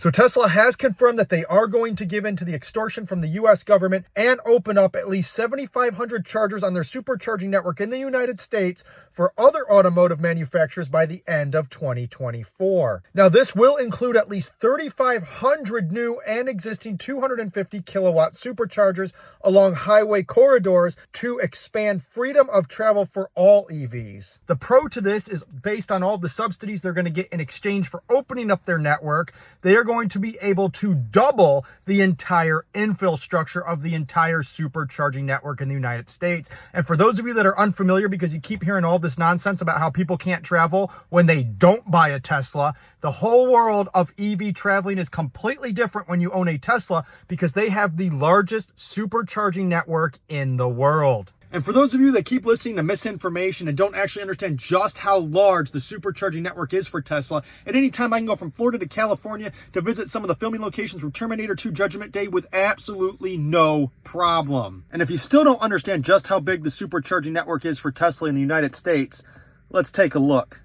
So Tesla has confirmed that they are going to give in to the extortion from the US government and open up at least 7,500 chargers on their supercharging network in the United States for other automotive manufacturers by the end of 2024. Now, this will include at least 3,500 new and existing 250 kilowatt superchargers along highway corridors to expand freedom of travel for all EVs. The pro to this is based on all the subsidies they're going to get in exchange for opening up their network. They are going to be able to double the entire infrastructure of the entire supercharging network in the United States. And for those of you that are unfamiliar, because you keep hearing all this nonsense about how people can't travel when they don't buy a Tesla, the whole world of EV traveling is completely different when you own a Tesla, because they have the largest supercharging network in the world. And for those of you that keep listening to misinformation and don't actually understand just how large the supercharging network is for Tesla, at any time I can go from Florida to California to visit some of the filming locations from Terminator 2 Judgment Day with absolutely no problem. And if you still don't understand just how big the supercharging network is for Tesla in the United States, let's take a look.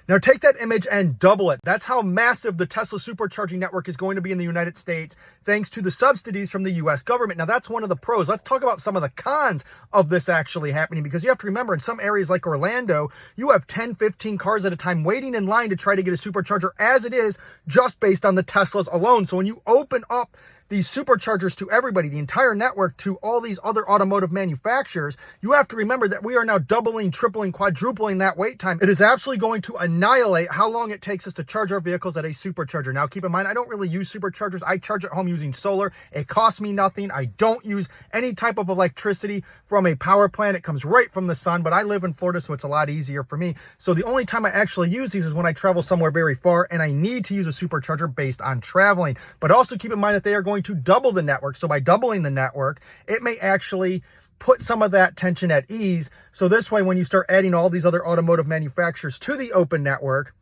Now take that image and double it. That's how massive the Tesla supercharging network is going to be in the United States, thanks to the subsidies from the US government. Now that's one of the pros. Let's talk about some of the cons of this actually happening, because you have to remember, in some areas like Orlando, you have 10, 15 cars at a time waiting in line to try to get a supercharger as it is, just based on the Teslas alone. So when you open up these superchargers to everybody, the entire network, to all these other automotive manufacturers, you have to remember that we are now doubling, tripling, quadrupling that wait time. It is absolutely going to annihilate how long it takes us to charge our vehicles at a supercharger. Now, keep in mind, I don't really use superchargers. I charge at home using solar. It costs me nothing. I don't use any type of electricity from a power plant. It comes right from the sun, but I live in Florida, so it's a lot easier for me. So the only time I actually use these is when I travel somewhere very far and I need to use a supercharger based on traveling. But also keep in mind that they are going to double the network. So by doubling the network, it may actually put some of that tension at ease. So this way, when you start adding all these other automotive manufacturers to the open network,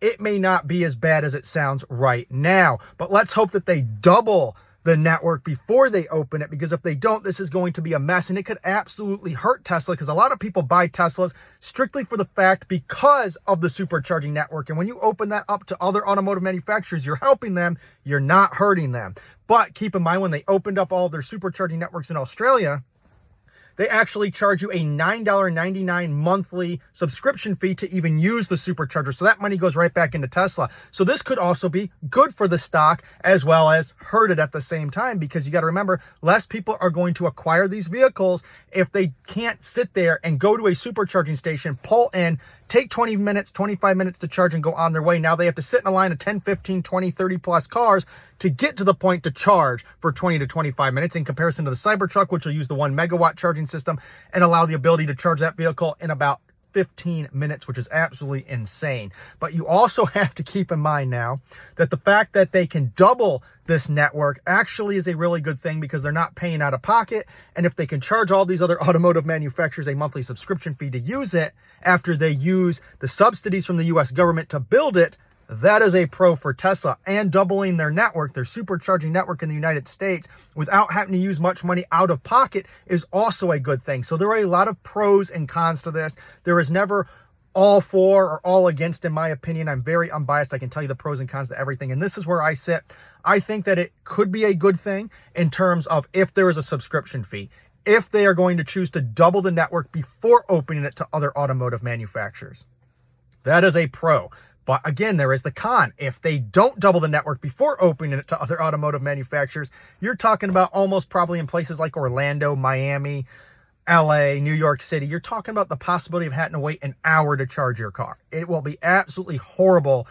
it may not be as bad as it sounds right now. But let's hope that they double the network before they open it, because if they don't, this is going to be a mess, and it could absolutely hurt Tesla, because a lot of people buy Teslas strictly for the fact because of the supercharging network. And when you open that up to other automotive manufacturers, you're helping them, you're not hurting them. But keep in mind, when they opened up all their supercharging networks in Australia, they actually charge you a $9.99 monthly subscription fee to even use the supercharger. So that money goes right back into Tesla. So this could also be good for the stock as well as hurt it at the same time, because you got to remember, less people are going to acquire these vehicles if they can't sit there and go to a supercharging station, pull in, take 20 minutes, 25 minutes to charge and go on their way. Now they have to sit in a line of 10, 15, 20, 30 plus cars to get to the point to charge for 20 to 25 minutes, in comparison to the Cybertruck, which will use the 1 megawatt charging system and allow the ability to charge that vehicle in about 15 minutes, which is absolutely insane. But you also have to keep in mind now that the fact that they can double this network actually is a really good thing, because they're not paying out of pocket. And if they can charge all these other automotive manufacturers a monthly subscription fee to use it after they use the subsidies from the US government to build it, that is a pro for Tesla. And doubling their network, their supercharging network in the United States, without having to use much money out of pocket, is also a good thing. So there are a lot of pros and cons to this. There is never all for or all against, in my opinion. I'm very unbiased. I can tell you the pros and cons to everything. And this is where I sit. I think that it could be a good thing in terms of if there is a subscription fee, if they are going to choose to double the network before opening it to other automotive manufacturers. That is a pro. But again, there is the con. If they don't double the network before opening it to other automotive manufacturers, you're talking about almost probably in places like Orlando, Miami, LA, New York City, you're talking about the possibility of having to wait an hour to charge your car. It will be absolutely horrible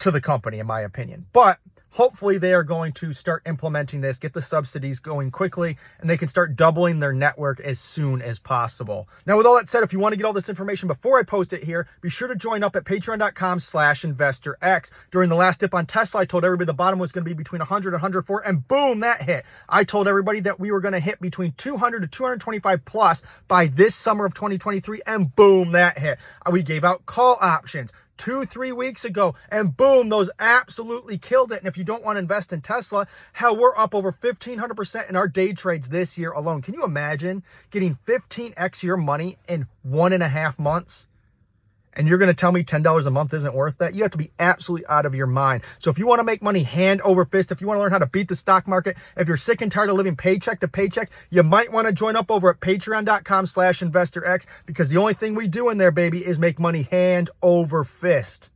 to the company, in my opinion. But hopefully they are going to start implementing this, get the subsidies going quickly, and they can start doubling their network as soon as possible. Now, with all that said, if you want to get all this information before I post it here, be sure to join up at patreon.com/InvestorX. During the last dip on Tesla, I told everybody the bottom was going to be between 100 and 104, and boom, that hit. I told everybody that we were going to hit between 200 to 225 plus by this summer of 2023, and boom, that hit. We gave out call options 2-3 weeks ago, and boom, those absolutely killed it. And if you don't want to invest in Tesla, hell, we're up over 1,500% in our day trades this year alone. Can you imagine getting 15x your money in 1.5 months? and you're going to tell me $10 a month isn't worth that? You have to be absolutely out of your mind. So if you want to make money hand over fist, if you want to learn how to beat the stock market, if you're sick and tired of living paycheck to paycheck, you might want to join up over at patreon.com/InvestorX, because the only thing we do in there, baby, is make money hand over fist.